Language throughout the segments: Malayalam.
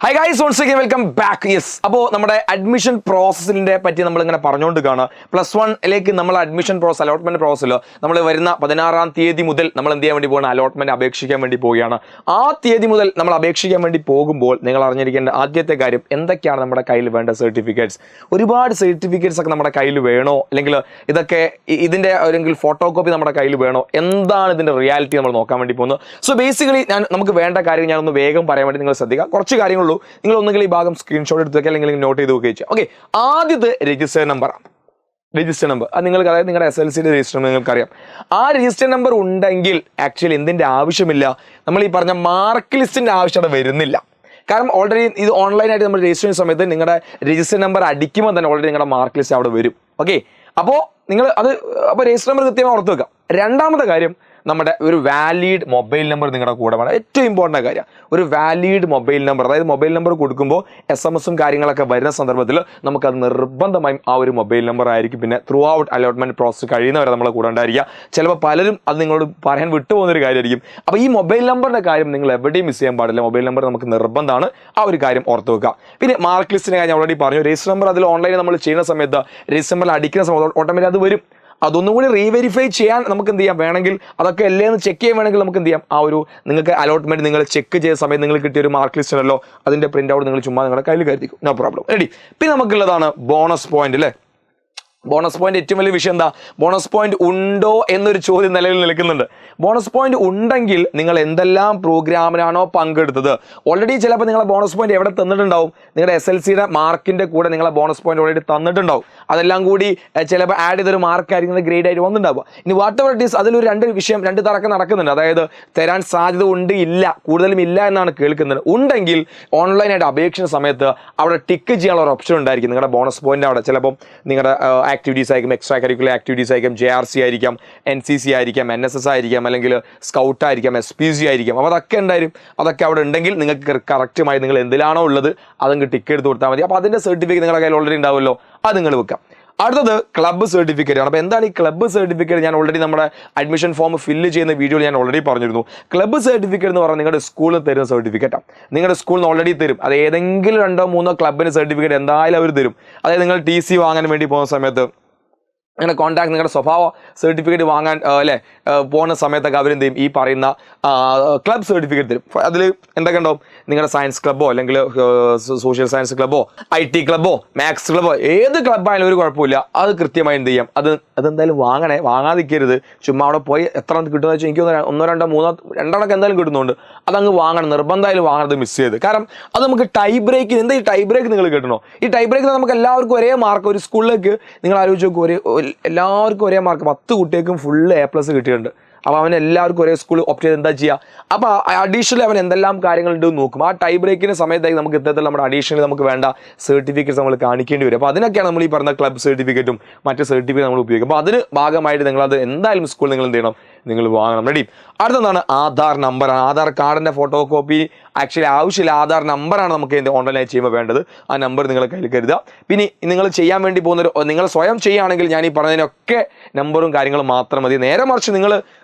Hi guys, once again welcome back. Yes, അപ്പോൾ നമ്മുടെ അഡ്മിഷൻ പ്രോസസ്സിനെ പറ്റി നമ്മളിങ്ങനെ പറഞ്ഞുകൊണ്ട് കാണാം. +1ലേക്ക് നമ്മൾ അഡ്മിഷൻ പ്രോസസ് അലോട്ട്മെന്റ് പ്രോസസ്സിലോ നമ്മൾ വരുന്ന 16-ാം തീയതി മുതൽ നമ്മൾ എന്ത് ചെയ്യാൻ വേണ്ടി പോകണം, അലോട്ട്മെന്റ് അപേക്ഷിക്കാൻ വേണ്ടി പോവുകയാണ്. ആ തീയതി മുതൽ നമ്മൾ അപേക്ഷിക്കാൻ വേണ്ടി പോകുമ്പോൾ നിങ്ങൾ അറിഞ്ഞിരിക്കേണ്ട ആദ്യത്തെ കാര്യം എന്തൊക്കെയാണ് നമ്മുടെ കയ്യിൽ വേണ്ട സർട്ടിഫിക്കറ്റ്സ്. ഒരുപാട് സർട്ടിഫിക്കറ്റ്സ് ഒക്കെ നമ്മുടെ കയ്യിൽ വേണോ, അല്ലെങ്കിൽ ഇതൊക്കെ ഇതിൻ്റെ അല്ലെങ്കിൽ ഫോട്ടോ കോപ്പി നമ്മുടെ കയ്യിൽ വേണോ, എന്താണ് ഇതിൻ്റെ റിയാലിറ്റി നമ്മൾ നോക്കാൻ വേണ്ടി പോകുന്നത്. സോ ബേസിക്കലി നമുക്ക് വേണ്ട കാര്യം ഞാനൊന്ന് വേഗം പറയാൻ വേണ്ടി നിങ്ങൾ ശ്രദ്ധിക്കുക. കുറച്ച് കാര്യങ്ങളുള്ളൂ, നിങ്ങൾ ഒന്നുകിൽ ഈ ഭാഗം സ്ക്രീൻഷോട്ട് എടുത്ത് വെക്കുക അല്ലെങ്കിൽ നോട്ട് ചെയ്ത് വെക്കുക. ഓക്കെ, ആദ്യത്തെ രജിസ്റ്റർ നമ്പറാണ്. രജിസ്റ്റർ നമ്പർ അത് നിങ്ങൾക്ക്, അതായത് നിങ്ങളുടെ SLCയുടെ രജിസ്റ്റർ നമ്പർ നിങ്ങൾക്കറിയാം. ആ രജിസ്റ്റർ നമ്പർ ഉണ്ടെങ്കിൽ ആക്ച്വലി എന്തിൻ്റെ ആവശ്യമില്ല, നമ്മൾ ഈ പറഞ്ഞ മാർക്ക് ലിസ്റ്റിൻ്റെ ആവശ്യം വരുന്നില്ല. കാരണം ഓൾറെഡി ഇത് ഓൺലൈനായിട്ട് നമ്മൾ രജിസ്റ്റർ ചെയ്യുന്ന സമയത്ത് നിങ്ങളുടെ രജിസ്റ്റർ നമ്പർ അടിക്കുമ്പോൾ തന്നെ ഓൾറെഡി നിങ്ങളുടെ മാർക്ക് ലിസ്റ്റ് അവിടെ വരും. ഓക്കെ, അപ്പോൾ നിങ്ങൾ അത് രജിസ്റ്റർ നമ്പർ കൃത്യമായി ഓർത്ത് വെക്കുക. രണ്ടാമത്തെ കാര്യം, നമ്മുടെ ഒരു വാലിഡ് മൊബൈൽ നമ്പർ നിങ്ങളുടെ കൂടെ വേണം. ഏറ്റവും ഇമ്പോർട്ടൻ്റ് കാര്യം, ഒരു വാലിഡ് മൊബൈൽ നമ്പർ. അതായത് മൊബൈൽ നമ്പർ കൊടുക്കുമ്പോൾ SMS കാര്യങ്ങളൊക്കെ വരുന്ന സന്ദർഭത്തിൽ നമുക്കത് നിർബന്ധമായും ആ ഒരു മൊബൈൽ നമ്പർ ആയിരിക്കും പിന്നെ ത്രൂ ഔട്ട് അലോട്ട്മെൻറ്റ് പ്രോസസ്സ് കഴിയുന്നവരെ നമ്മളെ കൂടെ ഉണ്ടായിരിക്കുക. ചിലപ്പോൾ പലരും അത് നിങ്ങളോട് പറയാൻ വിട്ടുപോകുന്നൊരു കാര്യമായിരിക്കും. അപ്പോൾ ഈ മൊബൈൽ നമ്പറിൻ്റെ കാര്യം നിങ്ങൾ എവിടെയും മിസ് ചെയ്യാൻ പാടില്ല. മൊബൈൽ നമ്പർ നമുക്ക് നിർബന്ധമാണ്, ആ ഒരു കാര്യം ഓർത്ത് വെക്കുക. പിന്നെ മാർക്ക് ലിസ്റ്റിൻ്റെ കാര്യം ഓൾറെഡി പറഞ്ഞു. രജിസ്റ്റർ നമ്പർ അതിൽ ഓൺലൈനിൽ നമ്മൾ ചെയ്യുന്ന സമയത്ത് രജിസ്റ്റർ നമ്പറിൽ അടിക്കുന്ന സമയത്ത് ഓട്ടോമാറ്റിക് അത് വരും. അതൊന്നും കൂടി റീവെരിഫൈ ചെയ്യാൻ നമുക്ക് എന്ത് ചെയ്യാം, വേണമെങ്കിൽ അതൊക്കെ അല്ലേ എന്ന് ചെക്ക് ചെയ്യാൻ വേണമെങ്കിൽ നമുക്ക് എന്ത് ചെയ്യാം, ആ ഒരു നിങ്ങൾക്ക് അലോട്ട്മെന്റ് നിങ്ങൾ ചെക്ക് ചെയ്ത സമയത്ത് നിങ്ങൾ കിട്ടിയ ഒരു മാർക്ക് ലിസ്റ്റ് ഉണ്ടല്ലോ, അതിന്റെ പ്രിന്റ് ഔട്ട് നിങ്ങൾ ചുമ്മാ നിങ്ങളുടെ കയ്യിൽ കരുതിക്കും, നോ പ്രോബ്ലം. റെഡി. പിന്നെ നമുക്കുള്ളതാണ് ബോണസ് പോയിന്റ് അല്ലേ. ബോണസ് പോയിന്റ് ഏറ്റവും വലിയ വിഷയം എന്താ, ബോണസ് പോയിന്റ് ഉണ്ടോ എന്നൊരു ചോദ്യം നിലവിൽ നിൽക്കുന്നുണ്ട്. ബോണസ് പോയിന്റ് ഉണ്ടെങ്കിൽ നിങ്ങൾ എന്തെല്ലാം പ്രോഗ്രാമിനാണോ പങ്കെടുത്തത്, ഓൾറെഡി ചിലപ്പോൾ നിങ്ങളെ ബോണസ് പോയിന്റ് എവിടെ തന്നിട്ടുണ്ടാവും, നിങ്ങളുടെ SLCയുടെ മാർക്കിന്റെ കൂടെ നിങ്ങളെ ബോണസ് പോയിന്റ് ഓൾറെഡി തന്നിട്ടുണ്ടാവും. അതെല്ലാം കൂടി ചിലപ്പോൾ ആഡ് ചെയ്തൊരു മാർക്കായിരിക്കും ഗ്രേഡ് ആയിട്ട് വന്നിട്ടുണ്ടാവുക. ഇനി വാട്ട് എവർ ഇറ്റ് ഈസ്, അതിലൊരു രണ്ട് തർക്കം നടക്കുന്നുണ്ട്. അതായത് തരാൻ സാധ്യത ഉണ്ട്, ഇല്ല, കൂടുതലും ഇല്ല എന്നാണ് കേൾക്കുന്നത്. ഉണ്ടെങ്കിൽ ഓൺലൈനായിട്ട് അപേക്ഷിക്കുന്ന സമയത്ത് അവിടെ ടിക്ക് ചെയ്യാനുള്ള ഒരു ഓപ്ഷൻ ഉണ്ടായിരിക്കും. നിങ്ങളുടെ ബോണസ് പോയിന്റ് അവിടെ ചിലപ്പോൾ നിങ്ങളുടെ ആക്ടിവിറ്റീസ് ആയിരിക്കും, എക്സ്ട്രാ കരിക്കുലർ ആക്ടിവിറ്റീസ് ആയിരിക്കും, JRC ആയിരിക്കാം, NCC ആയിരിക്കാം, NSS ആയിരിക്കാം, അല്ലെങ്കിൽ സ്കൗട്ട് ആയിരിക്കാം, SPC ആയിരിക്കാം. അപ്പോൾ അതൊക്കെ ഉണ്ടായിരിക്കും. അതൊക്കെ അവിടെ ഉണ്ടെങ്കിൽ നിങ്ങൾക്ക് കറക്റ്റുമായി നിങ്ങൾ എന്തിലാണോ ഉള്ളത് അതങ്ങ് ടിക്ക് എടുത്ത് കൊടുത്താൽ മതി. അപ്പോൾ അതിൻ്റെ സർട്ടിഫിക്കറ്റ് നിങ്ങളുടെ കയ്യിൽ ഓൾറെഡി ഉണ്ടാവുമല്ലോ, അത് നിങ്ങൾ വെക്കാം. അടുത്തത് ക്ലബ്ബ് സർട്ടിഫിക്കറ്റ് ആണ്. അപ്പോൾ എന്താണ് ഈ ക്ലബ്ബ് സർട്ടിഫിക്കറ്റ്? ഞാൻ ഓൾറെഡി നമ്മുടെ അഡ്മിഷൻ ഫോം ഫില്ല് ചെയ്യുന്ന വീഡിയോയിൽ ഞാൻ ഓൾറെഡി പറഞ്ഞിരുന്നു. ക്ലബ്ബ് സർട്ടിഫിക്കറ്റ് എന്ന് പറഞ്ഞാൽ നിങ്ങളുടെ സ്കൂളിൽ തരുന്ന സർട്ടിഫിക്കറ്റാണ്. നിങ്ങളുടെ സ്കൂളിൽ നിന്ന് ഓൾറെഡി തരും. അത് ഏതെങ്കിലും 2-3 ക്ലബ്ബിന് സർട്ടിഫിക്കറ്റ് എന്തായാലും അവർ തരും. അതായത് നിങ്ങൾ TC വാങ്ങാൻ വേണ്ടി പോകുന്ന സമയത്ത്, അങ്ങനെ കോൺടാക്ട് നിങ്ങളുടെ സ്വഭാവ സർട്ടിഫിക്കറ്റ് വാങ്ങാൻ അല്ലേ പോകുന്ന സമയത്തൊക്കെ അവരെന്ത് ചെയ്യും, ഈ പറയുന്ന ക്ലബ് സർട്ടിഫിക്കറ്റ് തരും. അതിൽ എന്തൊക്കെ ഉണ്ടാവും, നിങ്ങളുടെ സയൻസ് ക്ലബ്ബോ അല്ലെങ്കിൽ സോഷ്യൽ സയൻസ് ക്ലബ്ബോ IT ക്ലബ്ബോ മാത്സ് ക്ലബ്ബോ ഏത് ക്ലബ്ബായാലും ഒരു കുഴപ്പമില്ല, അത് കൃത്യമായി എന്ത് ചെയ്യാം, അതെന്തായാലും വാങ്ങാതിരിക്കരുത്. ചുമ്മാ അവിടെ പോയി എത്ര കിട്ടുമെന്ന് വെച്ചാൽ എനിക്ക് 1, 2, 3, 2 എന്തായാലും കിട്ടുന്നുണ്ട്, അതങ്ങ് വാങ്ങണം, നിർബന്ധമായാലും വാങ്ങണത് മിസ് ചെയ്ത്. കാരണം അത് നമുക്ക് ടൈ ബ്രേക്കിന്, എന്താ ഈ ടൈ ബ്രേക്ക് നിങ്ങൾ കിട്ടണോ, ഈ ടൈ ബ്രേക്കിന് നമുക്ക് എല്ലാവർക്കും ഒരേ മാർക്ക്. ഒരു സ്കൂളിലേക്ക് നിങ്ങൾ ആലോചിച്ച് നോക്കും, എല്ലാവർക്കും ഒരേ മാർക്ക്, 10 കുട്ടികൾക്കും ഫുൾ A+ കിട്ടിയിട്ടുണ്ട്. അപ്പോൾ അവൻ എല്ലാവർക്കും ഒരേ സ്കൂൾ ഓപ്റ്റ് ചെയ്ത് എന്താ ചെയ്യുക, അപ്പോൾ അഡീഷണലി അവൻ എന്തെല്ലാം കാര്യങ്ങളുണ്ട് നോക്കും. ആ ടൈ ബ്രേക്കിൻ്റെ സമയത്തായി നമുക്ക് ഇത്തരത്തിൽ നമ്മുടെ അഡീഷണലി നമുക്ക് വേണ്ട സർട്ടിഫിക്കറ്റ്സ് നമ്മൾ കാണിക്കേണ്ടി വരും. അപ്പോൾ അതിനൊക്കെയാണ് നമ്മൾ ഈ പറഞ്ഞ ക്ലബ് സർട്ടിഫിക്കറ്റും മറ്റ് സർട്ടിഫിക്കറ്റ് നമ്മൾ ഉപയോഗിക്കും. അപ്പോൾ അതിന് ഭാഗമായിട്ട് നിങ്ങളത് എന്തായാലും സ്കൂളിൽ നിങ്ങൾ എന്ത് ചെയ്യണം, നിങ്ങൾ വാങ്ങണം. റെഡി. അടുത്തതാണ് ആധാർ നമ്പറാണ്. ആധാർ കാർഡിൻ്റെ ഫോട്ടോ കോപ്പി ആക്ച്വലി ആവശ്യമില്ല, ആധാർ നമ്പറാണ് നമുക്ക് ഓൺലൈനായി ചെയ്യുമ്പോൾ വേണ്ടത്. ആ നമ്പർ നിങ്ങൾ കയ്യിൽ കരുതുക. പിന്നെ നിങ്ങൾ ചെയ്യാൻ വേണ്ടി പോകുന്നൊരു, നിങ്ങൾ സ്വയം ചെയ്യുകയാണെങ്കിൽ ഞാൻ ഈ പറഞ്ഞതിനൊക്കെ നമ്പറും കാര്യങ്ങളും മാത്രം മതി. നേരെ മറിച്ച് നിങ്ങൾ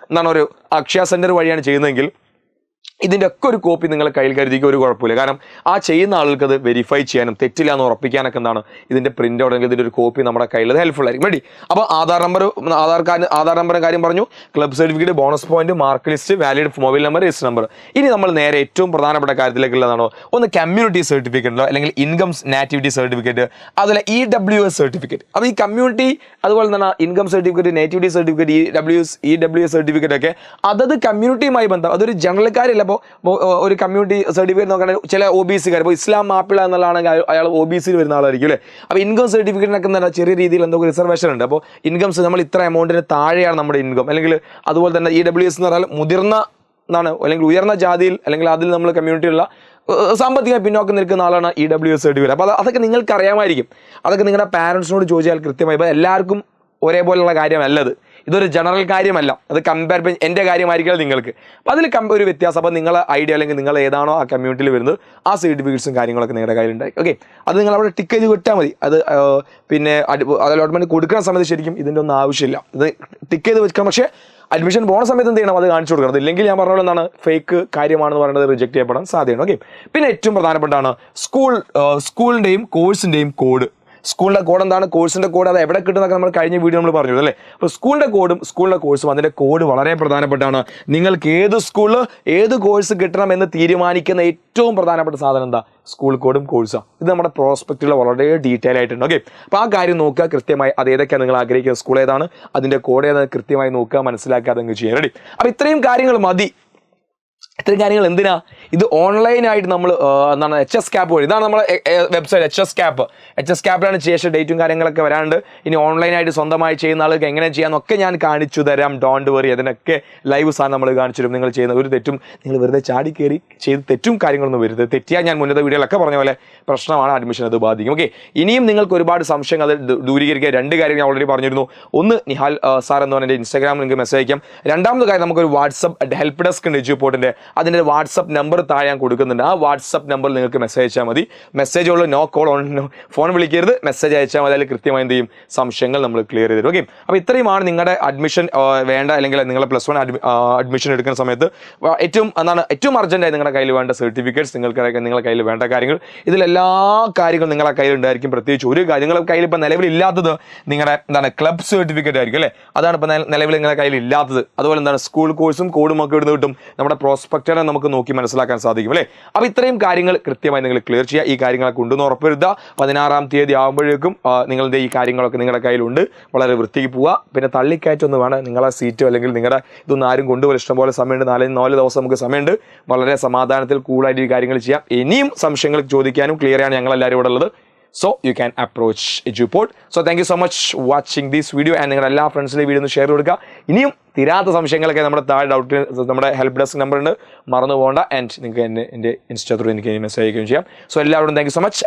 ഒരു അക്ഷയ സെൻറ്റർ വഴിയാണ് ചെയ്യുന്നതെങ്കിൽ ഇതിൻ്റെ ഒക്കെ ഒരു കോപ്പി നിങ്ങൾ കയ്യിൽ കരുതിക്കുക, ഒരു കുഴപ്പമില്ല. കാരണം ആ ചെയ്യുന്ന ആളുകൾക്ക് അത് വെരിഫൈ ചെയ്യാനും തെറ്റില്ല എന്ന് ഉറപ്പിക്കാനൊക്കെ എന്താണ് ഇതിൻ്റെ പ്രിൻ്റ് ഔട്ട് അല്ലെങ്കിൽ ഇതിൻ്റെ ഒരു കോപ്പി നമ്മുടെ കയ്യിൽ ഹെൽപ്ഫുൾ ആയിരിക്കും. റെഡി. അപ്പോൾ ആധാർ നമ്പറും കാര്യം പറഞ്ഞു, club certificate, bonus point, mark list, valid mobile number, register number. ഇനി നമ്മൾ നേരെ ഏറ്റവും പ്രധാനപ്പെട്ട കാര്യത്തിലേക്കുള്ളതാണോ, ഒന്ന് കമ്മ്യൂണിറ്റി സർട്ടിഫിക്കറ്റ് അല്ലെങ്കിൽ ഇൻകം നാറ്റിവിറ്റി സർട്ടിഫിക്കറ്റ്, അതുപോലെ EWS സർട്ടിഫിക്കറ്റ്. അപ്പോൾ ഈ കമ്മ്യൂണിറ്റി, അതുപോലെ തന്നെ income certificate, nativity certificate, EWS certificate ഒക്കെ അതത് കമ്മ്യൂണിറ്റിയുമായി ബന്ധം. അതൊരു ജനറൽക്കാരില്ല. അപ്പോൾ ഒരു കമ്മ്യൂണിറ്റി സർട്ടിഫിക്കറ്റ് നോക്കുകയാണെങ്കിൽ ചില OBC-കാർ, ഇപ്പോൾ ഇസ്ലാം മാപ്പിള എന്നുള്ളതാണെങ്കിൽ അയാൾ OBC-യിൽ വരുന്ന ആളായിരിക്കും അല്ലേ. അപ്പോൾ ഇൻകം സർട്ടിഫിക്കറ്റിനൊക്കെ എന്താ ചെറിയ രീതിയിൽ എന്തൊക്കെ റിസർവേഷൻ ഉണ്ട്. അപ്പോൾ ഇൻകംസ് നമ്മൾ ഇത്ര എമൗണ്ടിന് താഴെയാണ് നമ്മുടെ ഇൻകം, അല്ലെങ്കിൽ അതുപോലെ തന്നെ EWS എന്ന് പറഞ്ഞാൽ മുതിർന്ന എന്നാണ്, അല്ലെങ്കിൽ ഉയർന്ന ജാതിയിൽ അല്ലെങ്കിൽ അതിൽ നമ്മൾ കമ്മ്യൂണിറ്റിയുള്ള സാമ്പത്തിക പിന്നോക്കം നിൽക്കുന്ന ആളാണ് EWS സർട്ടിഫിക്കറ്റ്. അപ്പോൾ അതൊക്കെ നിങ്ങൾക്ക് അറിയാമായിരിക്കും. അതൊക്കെ നിങ്ങളുടെ പാരൻസിനോട് ചോദിച്ചാൽ കൃത്യമായി. ഇപ്പോൾ എല്ലാവർക്കും ഒരേപോലെയുള്ള കാര്യമല്ലത്. ഇതൊരു ജനറൽ കാര്യമല്ല, അത് കമ്പയർ എൻ്റെ കാര്യമായിരിക്കും നിങ്ങൾക്ക്. അപ്പോൾ അതിൽ ഒരു വ്യത്യാസം. അപ്പോൾ നിങ്ങളെ ഐഡിയ അല്ലെങ്കിൽ നിങ്ങൾ ഏതാണോ ആ കമ്മ്യൂണിറ്റിയിൽ വരുന്നത് ആ സർട്ടിഫിക്കറ്റ്സും കാര്യങ്ങളൊക്കെ നിങ്ങളുടെ കയ്യിലുണ്ടായി. ഓക്കെ, അത് നിങ്ങൾ അവിടെ ടിക്ക് ചെയ്ത് വിട്ടാൽ മതി. അത് പിന്നെ അലോട്ട്മെൻറ്റ് കൊടുക്കുന്ന സമയത്ത് ശരിക്കും ഇതിൻ്റെ ഒന്നും ആവശ്യമില്ല, ഇത് ടിക്ക് ചെയ്ത് വെക്കണം. പക്ഷേ അഡ്മിഷൻ പോകുന്ന സമയത്ത് എന്ത് ചെയ്യണം, അത് കാണിച്ചു കൊടുക്കണം. ഇല്ലെങ്കിൽ ഞാൻ പറഞ്ഞ പോലെ എന്താണ്, ഫേക്ക് കാര്യമാണെന്ന് പറയുന്നത് റിജക്ട് ചെയ്യപ്പെടാൻ സാധ്യതയാണ്. ഓക്കെ, പിന്നെ ഏറ്റവും പ്രധാനപ്പെട്ടാണ് സ്കൂളിൻ്റെയും കോഴ്സിൻ്റെയും കോഡ്. സ്കൂളിൻ്റെ കോഡ് എന്താണ്, കോഴ്സിൻ്റെ കോഡ് അത് എവിടെ കിട്ടുന്നതൊക്കെ നമ്മൾ കഴിഞ്ഞ വീഡിയോ നമ്മൾ പറഞ്ഞു അല്ലേ. അപ്പോൾ സ്കൂളിൻ്റെ കോഡും സ്കൂളിൻ്റെ കോഴ്സും അതിൻ്റെ കോഡ് വളരെ പ്രധാനപ്പെട്ടാണ്. നിങ്ങൾക്ക് ഏത് സ്കൂളിൽ ഏത് കോഴ്സ് കിട്ടണം എന്ന് തീരുമാനിക്കുന്ന ഏറ്റവും പ്രധാനപ്പെട്ട സാധനം എന്താ, സ്കൂൾ കോഡും കോഴ്സാണ്. ഇത് നമ്മുടെ പ്രോസ്പെക്റ്റിൽ വളരെ ഡീറ്റെയിൽ ആയിട്ടുണ്ട്. ഓക്കെ, അപ്പോൾ ആ കാര്യം നോക്കുക കൃത്യമായി. അത് ഏതൊക്കെയാണ് നിങ്ങൾ ആഗ്രഹിക്കുന്ന സ്കൂൾ ഏതാണ്, അതിൻ്റെ കോഡ് ഏതാണ് കൃത്യമായി നോക്കുക, മനസ്സിലാക്കുക, അതങ്ങ് ചെയ്യാൻ റെഡി. അപ്പോൾ ഇത്രയും കാര്യങ്ങൾ മതി. ഇത്രയും കാര്യങ്ങൾ എന്തിനാ, ഇത് ഓൺലൈനായിട്ട് നമ്മൾ എന്താണ് HSCAP വഴി, ഇതാണ് നമ്മുടെ വെബ്സൈറ്റ് HSCAP-ലാണ് ശേഷം ഡേറ്റും കാര്യങ്ങളൊക്കെ വരാണ്ട്. ഇനി ഓൺലൈനായിട്ട് സ്വന്തമായി ചെയ്യുന്ന ആൾക്ക് എങ്ങനെ ചെയ്യാമെന്നൊക്കെ ഞാൻ കാണിച്ചു തരാം. ഡോണ്ട് വറി, അതിനൊക്കെ ലൈവ് സാധനം നമ്മൾ കാണിച്ചു തരും. നിങ്ങൾ ചെയ്യുന്ന ഒരു തെറ്റും നിങ്ങൾ വെറുതെ ചാടി കയറി ചെയ്ത് തെറ്റും കാര്യങ്ങളൊന്നും വരുത്. തെറ്റിയാൽ ഞാൻ മുന്നത്തെ വീഡിയോയിലൊക്കെ പറഞ്ഞ പോലെ പ്രശ്നമാണ്, അഡ്മിഷൻ അത് ബാധിക്കും. ഓക്കെ, ഇനിയും നിങ്ങൾക്ക് ഒരുപാട് സംശയങ്ങൾ അത് ദൂരീകരിക്കുക. രണ്ട് കാര്യം ഞാൻ ഓൾറെഡി പറഞ്ഞിരുന്നു. ഒന്ന്, നിഹാൽ സാർ എന്ന് പറഞ്ഞ ഇൻസ്റ്റാഗ്രാമിൽ നിങ്ങൾക്ക് മെസ്സേജ് അയക്കാം. രണ്ടാമത്തെ കാര്യം, നമുക്കൊരു വാട്സപ്പ് ഹെൽപ്പ് ഡെസ്ക് ഉണ്ട് എജ്യൂപോർട്ടിൻ്റെ. അതിൻ്റെ വാട്സപ്പ് നമ്പർ താഴെ ഞാൻ കൊടുക്കുന്നുണ്ട്. ആ വാട്സപ്പ് നമ്പറിൽ നിങ്ങൾക്ക് മെസ്സേജ് അയച്ചാൽ മതി. മെസ്സേജുള്ള നോ കോൾ ഓൺ, ഫോൺ വിളിക്കരുത്, മെസ്സേജ് അയച്ചാൽ മതി. അതിൽ കൃത്യമായി എന്ത് ചെയ്യും, സംശയങ്ങൾ നമ്മൾ ക്ലിയർ ചെയ്ത് തരും. ഓക്കെ, അപ്പോൾ ഇത്രയുമാണ് നിങ്ങളുടെ അഡ്മിഷൻ വേണ്ട അല്ലെങ്കിൽ നിങ്ങളുടെ +1 അഡ്മിഷൻ എടുക്കുന്ന സമയത്ത് ഏറ്റവും അർജൻറ്റായി നിങ്ങളുടെ കയ്യിൽ വേണ്ട സർട്ടിഫിക്കറ്റ്സ്, നിങ്ങളുടെ കയ്യിൽ വേണ്ട കാര്യങ്ങൾ. ഇതിലെല്ലാ കാര്യങ്ങളും നിങ്ങളുടെ കയ്യിൽ ഉണ്ടായിരിക്കും. പ്രത്യേകിച്ച് ഒരു കാര്യം നിങ്ങളുടെ കയ്യിൽ ഇപ്പോൾ നിലവിലില്ലാത്തത് നിങ്ങളുടെ ക്ലബ് സർട്ടിഫിക്കറ്റ് ആയിരിക്കും അല്ലേ. അതാണ് ഇപ്പോൾ നിലവിൽ നിങ്ങളുടെ കയ്യിൽ ഇല്ലാത്തത്. അതുപോലെ സ്കൂൾ കോഴ്സും കോഡും ഒക്കെ ഇടുന്ന കിട്ടും. നമ്മുടെ പ്രോസ്പെക്റ്റിനെ നമുക്ക് നോക്കി മനസ്സിലാക്കാൻ സാധിക്കും അല്ലേ. അപ്പോൾ ഇത്രയും കാര്യങ്ങൾ കൃത്യമായി നിങ്ങൾ ക്ലിയർ ചെയ്യുക. ഈ കാര്യങ്ങളൊക്കെ ഉണ്ടെന്ന് ഉറപ്പുവരുത്തുക. 16-ാം തീയതി ആകുമ്പോഴേക്കും നിങ്ങളുടെ ഈ കാര്യങ്ങളൊക്കെ നിങ്ങളുടെ കയ്യിലുണ്ട്. വളരെ വൃത്തിക്ക് പോവുക. പിന്നെ തള്ളിക്കയറ്റൊന്നും വേണം. നിങ്ങളെ സീറ്റോ അല്ലെങ്കിൽ നിങ്ങളുടെ ഇതൊന്നും ആരും കൊണ്ടുപോലും. ഇഷ്ടംപോലെ സമയമുണ്ട്. 4 ദിവസം നമുക്ക് സമയമുണ്ട്. വളരെ സമാധാനത്തിൽ കൂളായിട്ട് ഈ കാര്യങ്ങൾ ചെയ്യാം. ഇനിയും സംശയങ്ങൾ ചോദിക്കാനും ക്ലിയർ ആണ് ഞങ്ങളെല്ലാവരും ഇവിടെ ഉള്ളത്. So you can approach Eduport. So thank you so much watching this video and നിങ്ങളുടെ എല്ലാ ഫ്രണ്ട്സിലെ വീഡിയോ ഒന്ന് ഷെയർ കൊടുക്കുക. ഇനിയും തീരാത്ത സംശയങ്ങളൊക്കെ നമ്മുടെ താഴെ ഡൗട്ട് നമ്മുടെ ഹെൽപ്പ് ഡെസ്ക് നമ്പർ ഉണ്ട്, മറന്നു പോകണ്ട. ആൻഡ് നിങ്ങൾക്ക് എൻ്റെ ഇൻസ്റ്റാ ത്രൂ എനിക്ക് മെസ്സേജ് അയക്കുകയും ചെയ്യാം. സോ എല്ലാവരോടും താങ്ക് യു സോ മച്ച്.